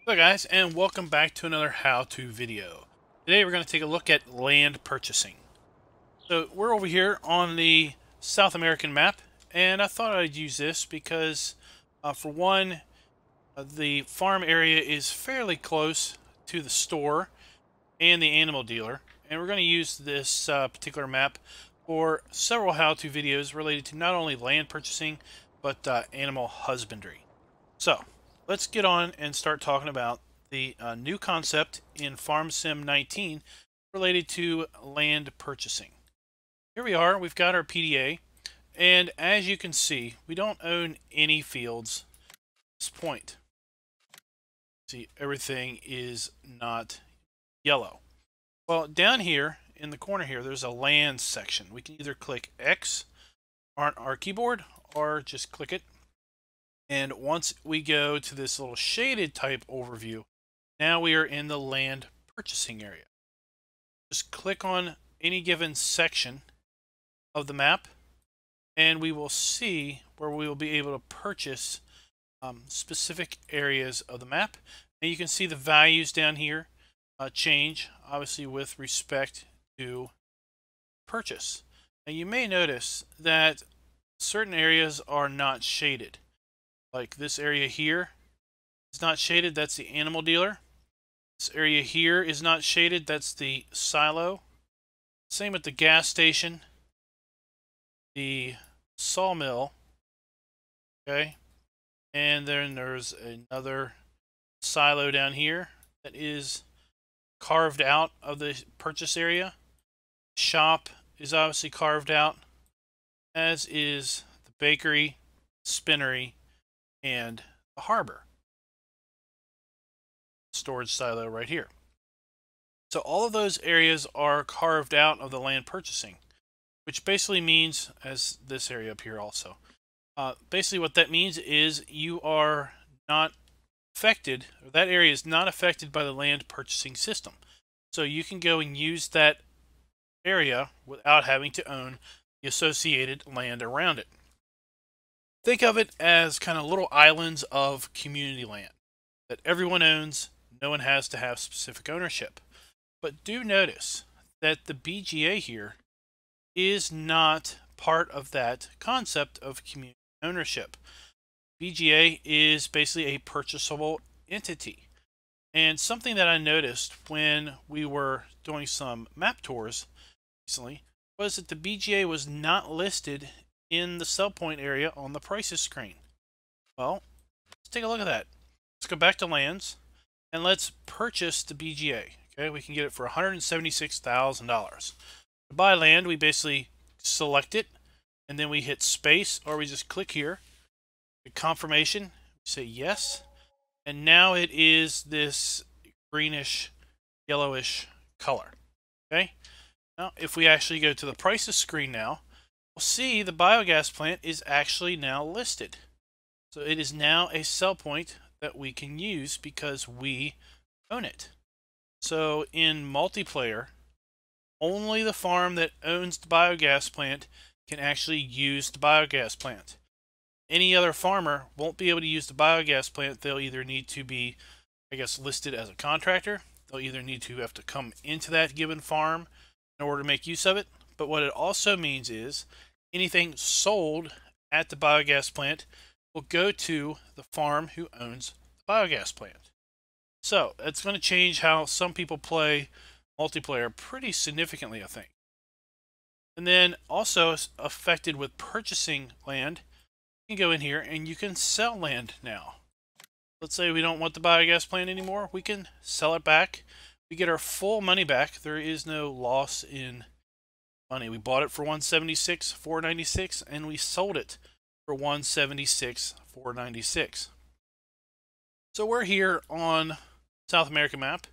Hello guys, and welcome back to another how-to video. Today we're going to take a look at land purchasing. So we're over here on the South American map, and I thought I'd use this because for one, the farm area is fairly close to the store and the animal dealer, and we're going to use this particular map for several how-to videos related to not only land purchasing but animal husbandry. So let's get on and start talking about the new concept in Farm Sim 19 related to land purchasing. Here we are, we've got our PDA, and as you can see, we don't own any fields at this point. See, everything is not yellow. Well, down here in the corner here, there's a land section. We can either click X on our keyboard or just click it. And once we go to this little shaded type overview, now we are in the land purchasing area. Just click on any given section of the map, and we will see where we will be able to purchase specific areas of the map. And you can see the values down here change, obviously, with respect to purchase. Now you may notice that certain areas are not shaded. Like this area here is not shaded, that's the animal dealer. This area here is not shaded, that's the silo. Same with the gas station, the sawmill, okay? And then there's another silo down here that is carved out of the purchase area. Shop is obviously carved out, as is the bakery, spinnery, and the harbor. Storage silo right here. So all of those areas are carved out of the land purchasing, which basically means, as this area up here also, basically what that means is you are not affected, or that area is not affected by the land purchasing system. So you can go and use that area without having to own the associated land around it. Think of it as kind of little islands of community land that everyone owns. No one has to have specific ownership. But do notice that the BGA here is not part of that concept of community ownership. BGA is basically a purchasable entity. And something that I noticed when we were doing some map tours recently was that the BGA was not listed in the sell point area on the prices screen. Well, let's take a look at that. Let's go back to lands and let's purchase the BGA. Okay, we can get it for $176,000. To buy land, we basically select it and then we hit space, or we just click here, the confirmation, say yes, and now it is this greenish, yellowish color. Okay, now if we actually go to the prices screen now, we'll see the biogas plant is actually now listed. So it is now a sell point that we can use because we own it. So in multiplayer, only the farm that owns the biogas plant can actually use the biogas plant. Any other farmer won't be able to use the biogas plant. They'll either need to be, I guess, listed as a contractor. They'll either need to have to come into that given farm in order to make use of it. But what it also means is anything sold at the biogas plant will go to the farm who owns the biogas plant. So it's going to change how some people play multiplayer pretty significantly, I think. And then also affected with purchasing land, you can go in here and you can sell land now. Let's say we don't want the biogas plant anymore. We can sell it back. We get our full money back. There is no loss in money. We bought it for $176,496 and we sold it for $176,496. So we're here on South American map,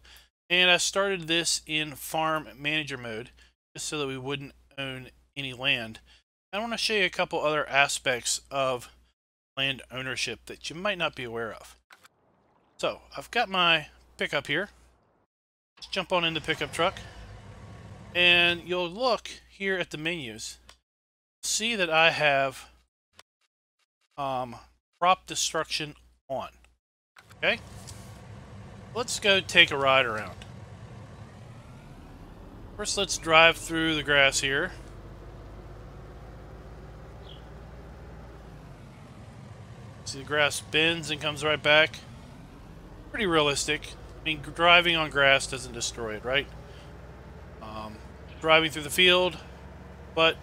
and I started this in farm manager mode just so that we wouldn't own any land. I want to show you a couple other aspects of land ownership that you might not be aware of. So I've got my pickup here. Let's jump on in the pickup truck, and you'll look here at the menus. See that I have crop destruction on. Okay. Let's go take a ride around. First, let's drive through the grass here. See, the grass bends and comes right back. Pretty realistic. I mean, driving on grass doesn't destroy it, right? Driving through the field, but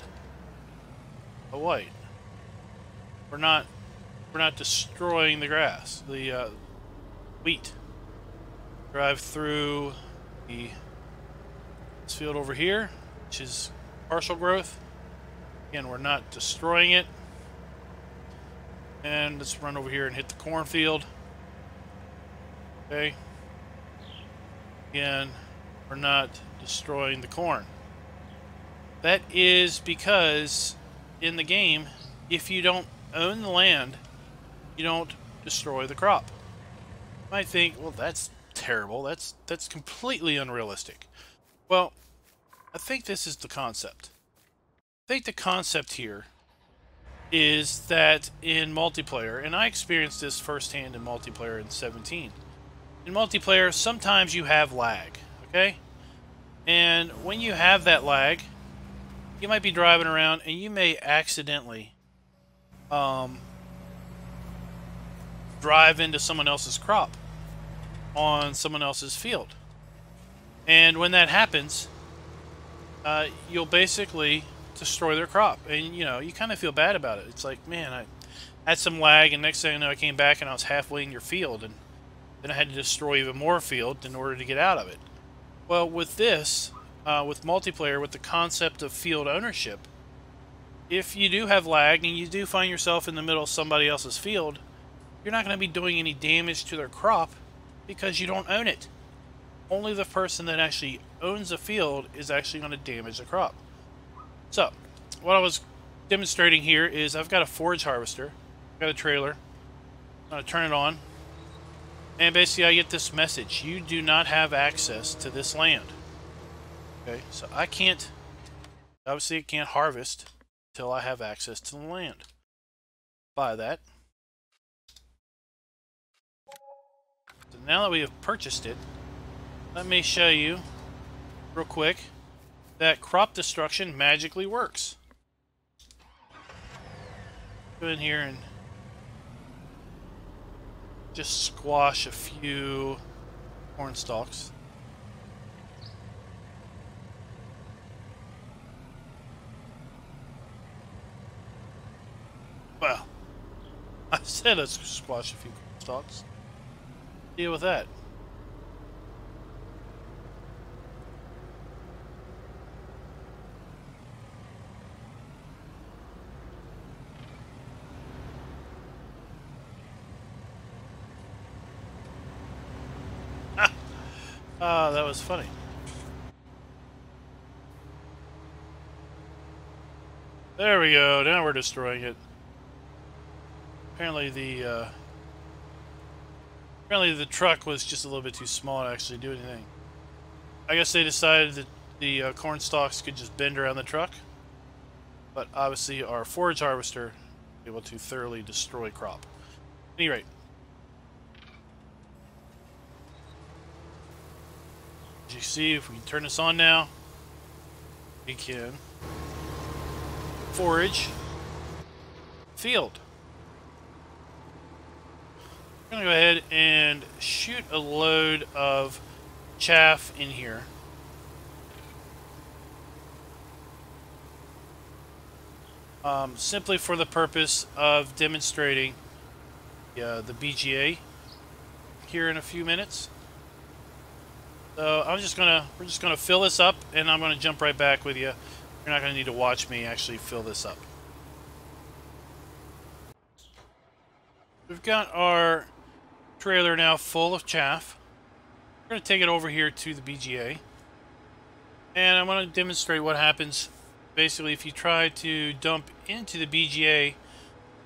oh wait, we're not destroying the grass, the wheat. Drive through this field over here, which is partial growth. Again, we're not destroying it. And let's run over here and hit the cornfield. Okay. Again, we're not destroying the corn. That is because in the game, if you don't own the land, you don't destroy the crop. You might think, well, that's terrible. That's completely unrealistic. Well, I think this is the concept. I think the concept here is that in multiplayer, and I experienced this firsthand in multiplayer in 17. In multiplayer, sometimes you have lag, okay? And when you have that lag, you might be driving around and you may accidentally drive into someone else's crop on someone else's field. And when that happens, you'll basically destroy their crop. And, you know, you kind of feel bad about it. It's like, man, I had some lag, and next thing I know, I came back and I was halfway in your field, and then I had to destroy even more field in order to get out of it. Well, with this, with multiplayer, with the concept of field ownership, if you do have lag and you do find yourself in the middle of somebody else's field, you're not going to be doing any damage to their crop because you don't own it. Only the person that actually owns the field is actually going to damage the crop. So, what I was demonstrating here is I've got a forage harvester, I've got a trailer, I'm going to turn it on, and basically I get this message: you do not have access to this land. Okay, so I can't, obviously I can't harvest until I have access to the land. Buy that. So now that we have purchased it, let me show you real quick that crop destruction magically works. Go in here and just squash a few corn stalks. Well, I said let's squash a few corn stalks. Deal with that. Ah, that was funny. There we go. Now we're destroying it. Apparently the truck was just a little bit too small to actually do anything. I guess they decided that the corn stalks could just bend around the truck, but obviously our forage harvester is able to thoroughly destroy crop. At any rate, as you see, if we can turn this on now, we can forage field. I'm going to go ahead and shoot a load of chaff in here. Simply for the purpose of demonstrating the BGA here in a few minutes. So we're just gonna fill this up, and I'm gonna jump right back with you. You're not gonna need to watch me actually fill this up. We've got our trailer now full of chaff. We're going to take it over here to the BGA, and I'm going to demonstrate what happens basically if you try to dump into the BGA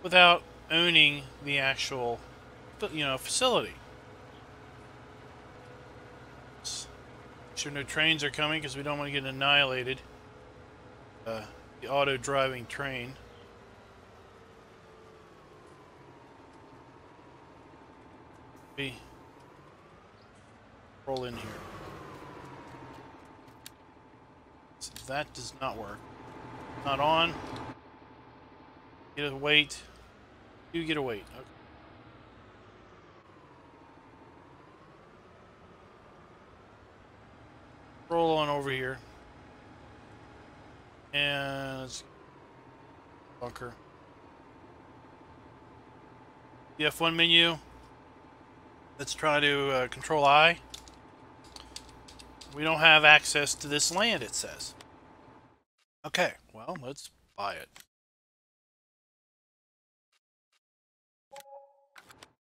without owning the actual, facility. Make sure no trains are coming because we don't want to get annihilated. The auto driving train. roll in here. So that does not work. Not on. Get a weight. You get a weight. Okay. Roll on over here. And let's bunker. The F1 menu. Let's try to control I. We don't have access to this land, it says. Okay, well, let's buy it.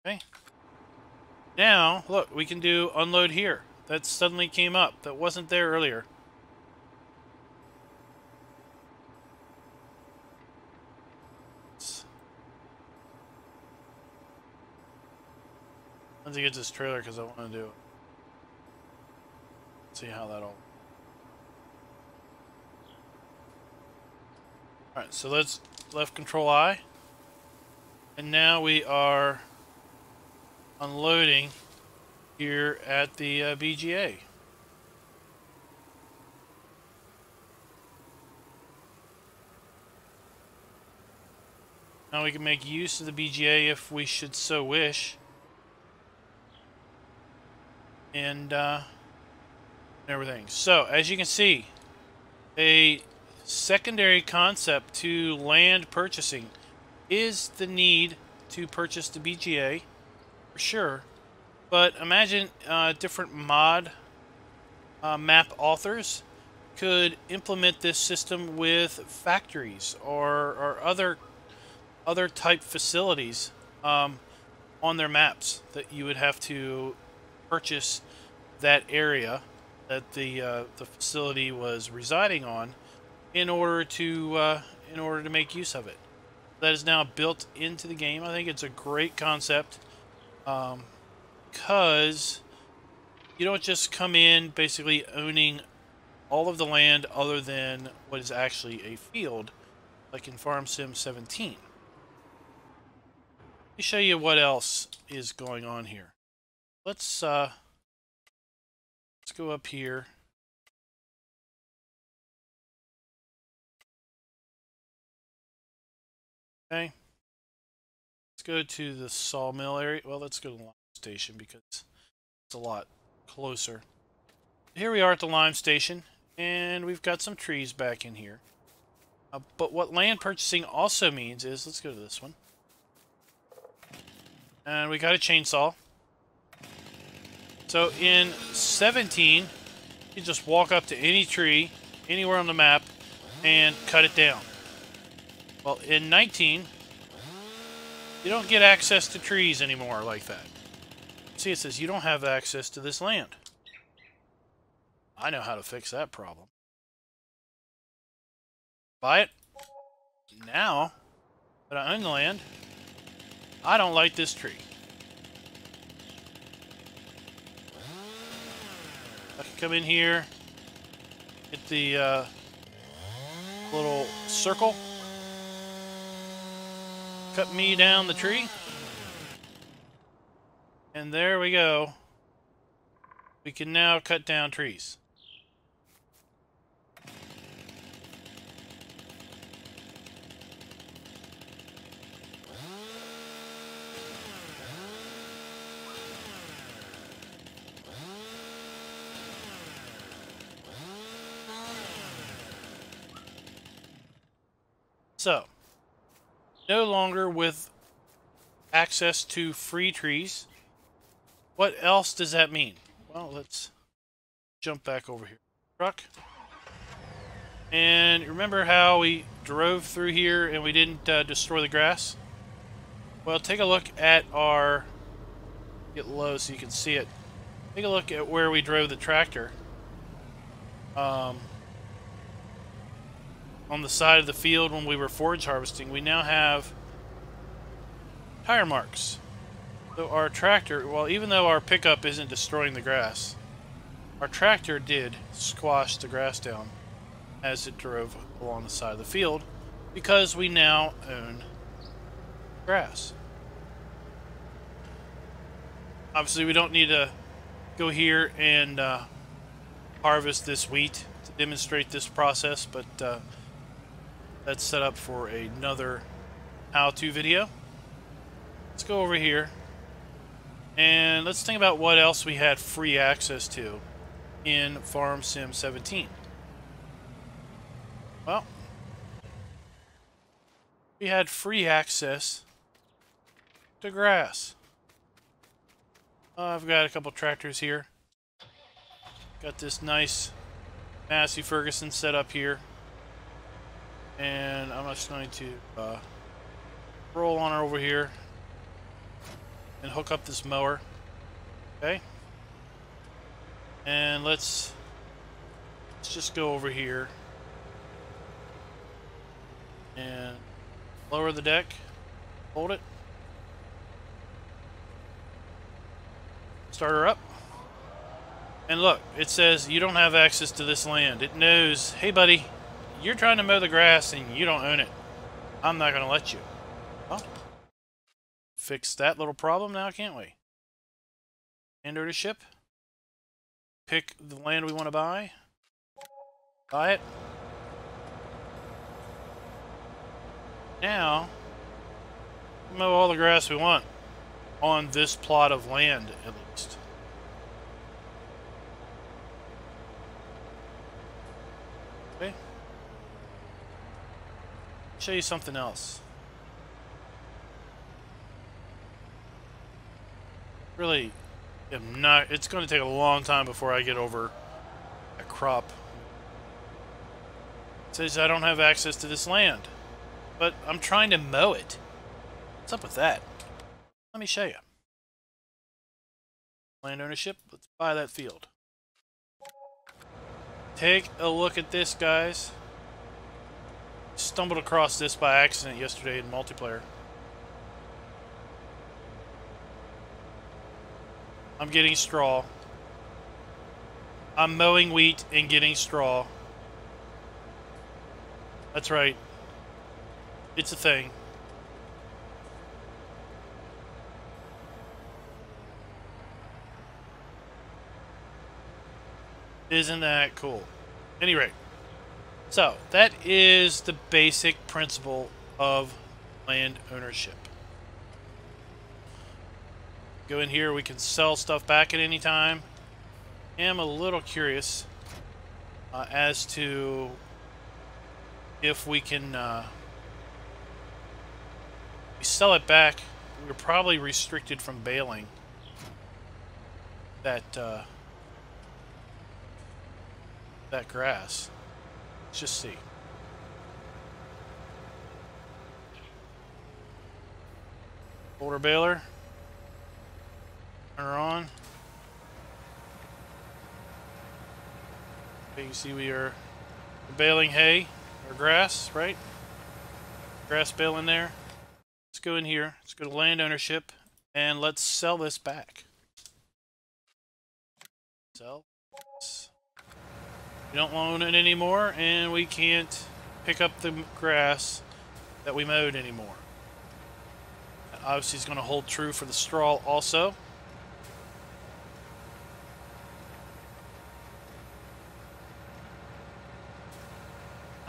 Okay. Now, look, we can do unload here. That suddenly came up. That wasn't there earlier. Let's get this trailer because I want to do it. See how that all. Alright, so let's left control I. And now we are unloading here at the BGA. Now we can make use of the BGA if we should so wish. And everything. So, as you can see, a secondary concept to land purchasing is the need to purchase the BGA, for sure. But imagine different mod map authors could implement this system with factories or other type facilities on their maps that you would have to purchase that area that the facility was residing on in order to make use of it. That is now built into the game. I think it's a great concept because you don't just come in basically owning all of the land other than what is actually a field, like in Farm Sim 17. Let me show you what else is going on here. Let's go up here. Okay. Let's go to the sawmill area. Well, let's go to the lime station because it's a lot closer. Here we are at the lime station, and we've got some trees back in here. But what land purchasing also means is, let's go to this one. And we got a chainsaw. So in 17, you just walk up to any tree, anywhere on the map, and cut it down. Well, in 19, you don't get access to trees anymore like that. See, it says you don't have access to this land. I know how to fix that problem. Buy it. Now that I own the land, I don't like this tree. I can come in here, hit the little circle, cut me down the tree, and there we go. We can now cut down trees. So, no longer with access to free trees. What else does that mean? Well, let's jump back over here. Truck. And remember how we drove through here and we didn't destroy the grass? Well, take a look at our... Get low so you can see it. Take a look at where we drove the tractor. On the side of the field when we were forage harvesting, we now have tire marks. So our tractor, well, even though our pickup isn't destroying the grass, our tractor did squash the grass down as it drove along the side of the field because we now own grass. Obviously, we don't need to go here and harvest this wheat to demonstrate this process, but that's set up for another how-to video. Let's go over here and let's think about what else we had free access to in Farm Sim 17. Well, we had free access to grass. I've got a couple tractors here. Got this nice Massey Ferguson set up here. And I'm just going to roll on over here and hook up this mower. Okay. And let's just go over here and lower the deck. Hold it. Start her up. And look, it says you don't have access to this land. It knows, hey buddy, you're trying to mow the grass and you don't own it. I'm not going to let you. Well, fix that little problem now, can't we? Land ownership. Pick the land we want to buy. Buy it. Now, mow all the grass we want on this plot of land, at least. Okay. Show you something else. Really am not. It's going to take a long time before I get over a crop. It says I don't have access to this land, but I'm trying to mow it. What's up with that? Let me show you. Land ownership. Let's buy that field. Take a look at this, guys. Stumbled across this by accident yesterday in multiplayer. I'm getting straw. I'm mowing wheat and getting straw. That's right. It's a thing. Isn't that cool? Any rate, so that is the basic principle of land ownership. Go in here, we can sell stuff back at any time. I'm a little curious as to if we can we sell it back. We're probably restricted from baling that that grass. Let's just see. Boulder baler. Turn her on. Okay, you see we are baling hay or grass, right? Grass bale in there. Let's go in here. Let's go to land ownership and let's sell this back. Sell. We don't own it anymore, and we can't pick up the grass that we mowed anymore. That obviously is going to hold true for the straw also.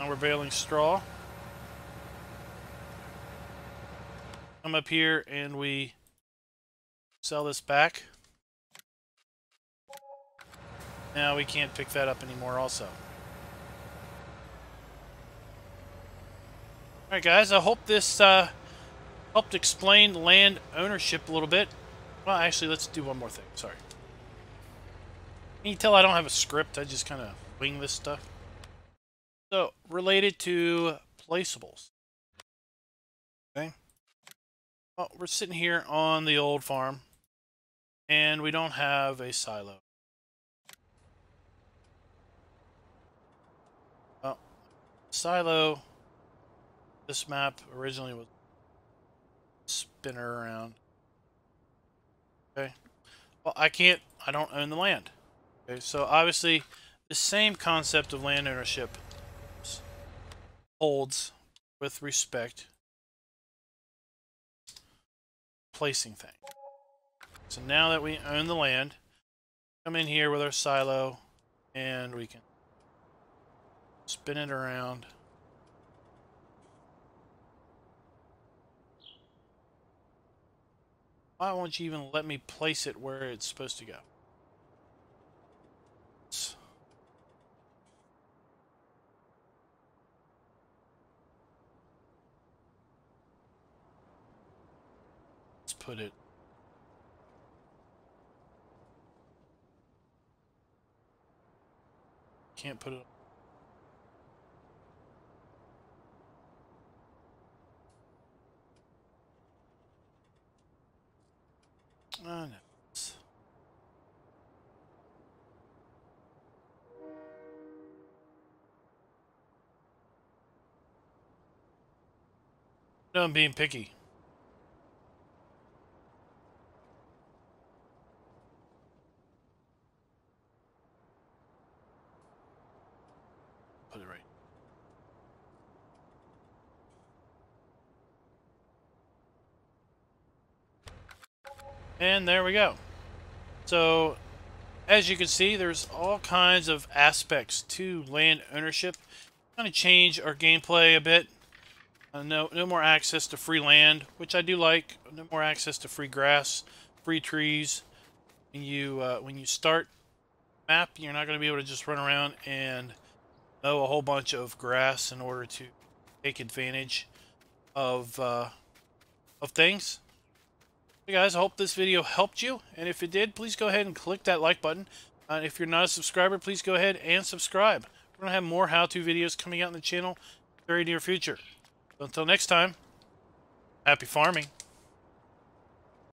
Now we're baling straw. Come up here and we sell this back. Now we can't pick that up anymore also. Alright guys, I hope this helped explain land ownership a little bit. Well, actually, let's do one more thing. Sorry. Can you tell I don't have a script? I just kind of wing this stuff. So, related to placeables. Okay. Well, we're sitting here on the old farm, and we don't have a silo. Well, silo, this map originally was spinner around. Okay. Well, I don't own the land. Okay, so obviously the same concept of land ownership holds with respect to placing things. So now that we own the land, come in here with our silo, and we can spin it around. Why won't you even let me place it where it's supposed to go? Let's put it. Can't put it. Oh, no. No, I'm being picky. Put it right. And there we go. So, as you can see, there's all kinds of aspects to land ownership. Kind of change our gameplay a bit. No more access to free land, which I do like. No more access to free grass, free trees. When you start map, you're not going to be able to just run around and mow a whole bunch of grass in order to take advantage of things. Hey guys, I hope this video helped you, and if it did, please go ahead and click that like button. If you're not a subscriber, please go ahead and subscribe. We're going to have more how-to videos coming out on the channel very near future. So until next time, happy farming.